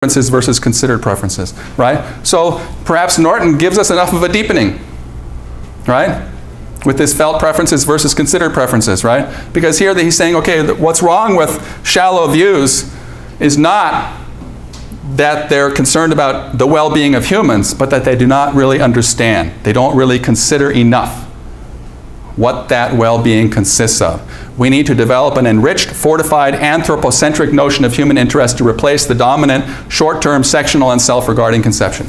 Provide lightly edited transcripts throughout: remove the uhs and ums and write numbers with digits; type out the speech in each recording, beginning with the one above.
preferences versus considered preferences, right? So perhaps Norton gives us enough of a deepening, right? With this felt preferences versus considered preferences, right? Because here he's saying, okay, what's wrong with shallow views is not that they're concerned about the well-being of humans, but that they do not really understand. They don't really consider enough what that well-being consists of. We need to develop an enriched, fortified, anthropocentric notion of human interest to replace the dominant, short-term, sectional, and self-regarding conception.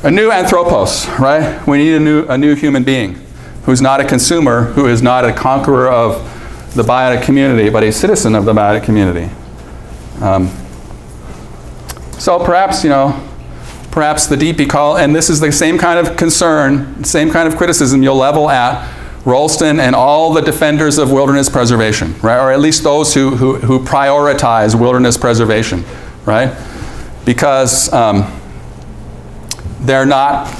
A new anthropos, right? We need a new human being who's not a consumer, who is not a conqueror of the biotic community, but a citizen of the biotic community. So perhaps, perhaps the deep ecology, and this is the same kind of concern, same kind of criticism you'll level at Rolston and all the defenders of wilderness preservation, right? Or at least those who prioritize wilderness preservation, right? Because they're not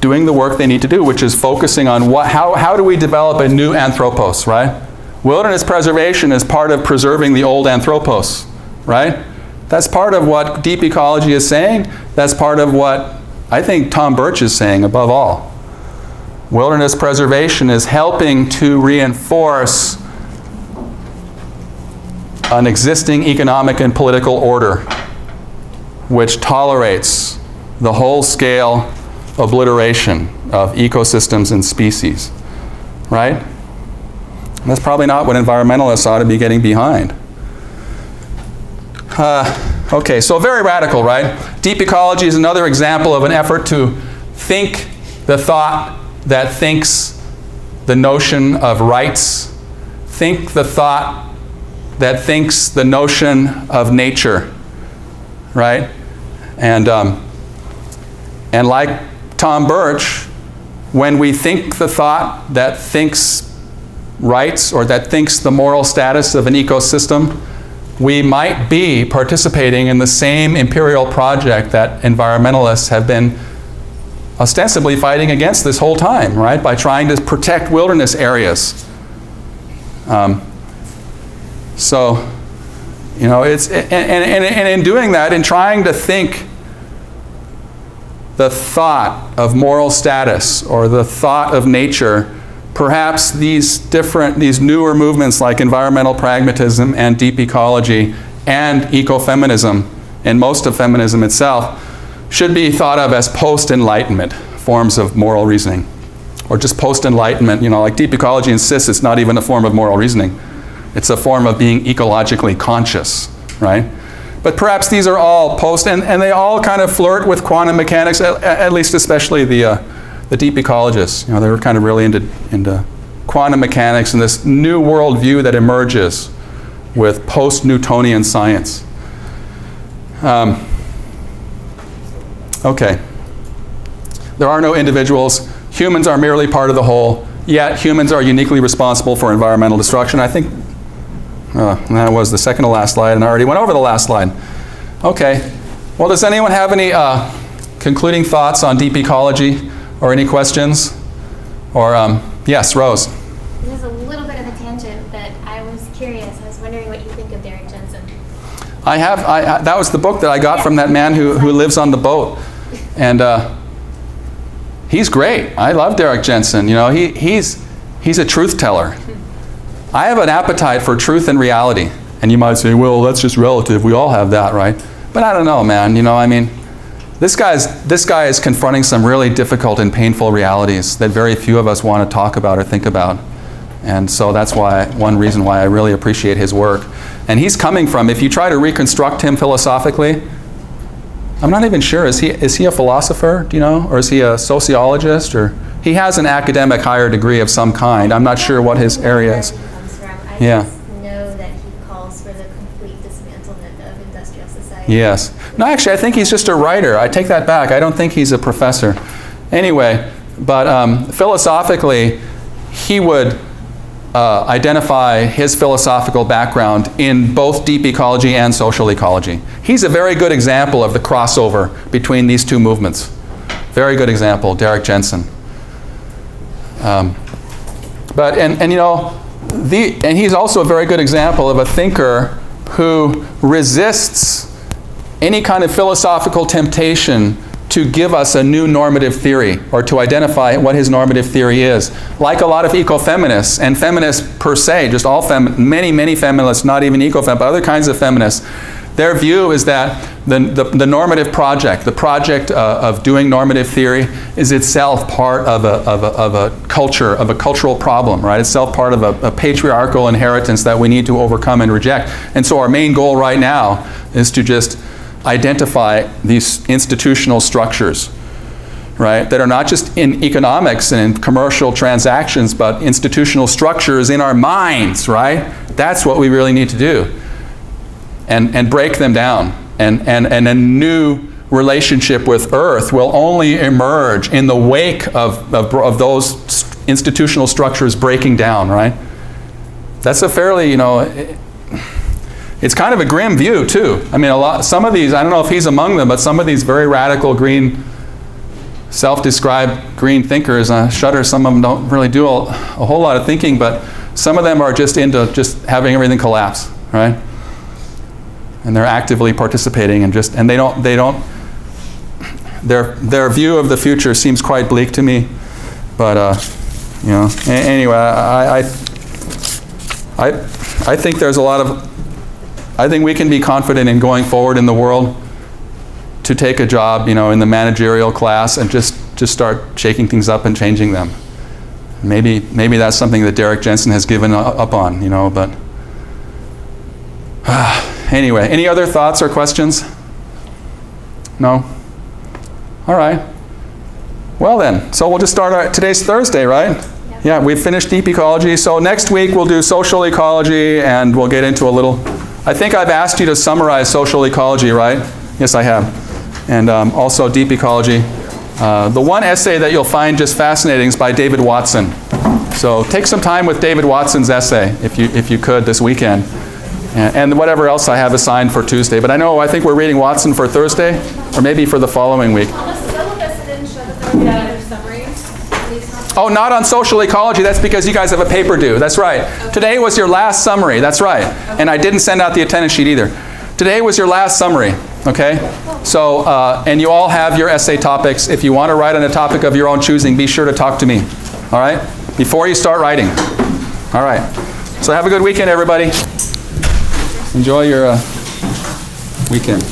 doing the work they need to do, which is focusing on how do we develop a new anthropos, right? Wilderness preservation is part of preserving the old anthropos, right? That's part of what deep ecology is saying. That's part of what I think Tom Birch is saying above all. Wilderness preservation is helping to reinforce an existing economic and political order which tolerates the whole-scale obliteration of ecosystems and species, right? And that's probably not what environmentalists ought to be getting behind. Okay, so very radical, right? Deep ecology is another example of an effort to think the thought that thinks the notion of rights, think the thought that thinks the notion of nature, right? And like Tom Birch, when we think the thought that thinks rights or that thinks the moral status of an ecosystem, we might be participating in the same imperial project that environmentalists have been ostensibly fighting against this whole time, right? By trying to protect wilderness areas. So, it's, and in doing that, in trying to think the thought of moral status or the thought of nature, perhaps these newer movements like environmental pragmatism and deep ecology and ecofeminism and most of feminism itself should be thought of as post-enlightenment forms of moral reasoning. Or just post-enlightenment, like deep ecology insists it's not even a form of moral reasoning. It's a form of being ecologically conscious, right? But perhaps these are all and they all kind of flirt with quantum mechanics, at least especially the deep ecologists. They were kind of really into quantum mechanics and this new worldview that emerges with post-Newtonian science. Okay. There are no individuals. Humans are merely part of the whole, yet humans are uniquely responsible for environmental destruction. I think that was the second to last slide, and I already went over the last slide. Okay. Well, does anyone have any concluding thoughts on deep ecology or any questions? Or, yes, Rose. This is a little bit of a tangent, but I was curious. I was wondering what you think of Derek Jensen. That was the book that I got from that man who lives on the boat. And he's great. I love Derek Jensen. He's a truth teller. I have an appetite for truth and reality. And you might say, well, that's just relative. We all have that, right? But I don't know, man. This guy is confronting some really difficult and painful realities that very few of us want to talk about or think about. And so that's one reason why I really appreciate his work. And he's coming from, if you try to reconstruct him philosophically, I'm not even sure, is he a philosopher, do you know? Or is he a sociologist? Or he has an academic higher degree of some kind. I'm not sure what his area is. I just know that he calls for the complete dismantlement of industrial society. Yes. No, actually, I think he's just a writer. I take that back. I don't think he's a professor. Anyway, but philosophically, he would identify his philosophical background in both deep ecology and social ecology. He's a very good example of the crossover between these two movements. Very good example, Derek Jensen. And he's also a very good example of a thinker who resists any kind of philosophical temptation to give us a new normative theory or to identify what his normative theory is. Like a lot of ecofeminists and feminists per se, just all many feminists, not even ecofeminists, but other kinds of feminists, their view is that the normative project, the project of doing normative theory, is itself part of a culture, of a cultural problem, right? It's itself part of a patriarchal inheritance that we need to overcome and reject. And so our main goal right now is to just identify these institutional structures, right, that are not just in economics and in commercial transactions, but institutional structures in our minds, right? That's what we really need to do. And break them down. And a new relationship with Earth will only emerge in the wake of those institutional structures breaking down, right? That's a fairly, it's kind of a grim view too. I mean, some of these, I don't know if he's among them, but some of these very radical green, self-described green thinkers, shudder, some of them don't really do a whole lot of thinking, but some of them are just into just having everything collapse, right? And they're actively participating and their view of the future seems quite bleak to me. But, anyway, I think there's a lot of, I think we can be confident in going forward in the world to take a job, in the managerial class and just start shaking things up and changing them. Maybe that's something that Derek Jensen has given up on, but anyway, any other thoughts or questions? No? All right. Well then, so we'll just start today's Thursday, right? Yeah, we've finished deep ecology. So next week we'll do social ecology and we'll get into a little, I think I've asked you to summarize social ecology, right? Yes, I have. And also deep ecology. The one essay that you'll find just fascinating is by David Watson. So take some time with David Watson's essay, if you could, this weekend. And whatever else I have assigned for Tuesday. But I think we're reading Watson for Thursday, or maybe for the following week. On the syllabus, it didn't show that there would be other summaries. Oh, not on social ecology. That's because you guys have a paper due. That's right. Okay. Today was your last summary. That's right. Okay. And I didn't send out the attendance sheet either. Today was your last summary. Okay? So, and you all have your essay topics. If you want to write on a topic of your own choosing, be sure to talk to me. All right? Before you start writing. All right. So have a good weekend, everybody. Enjoy your weekend.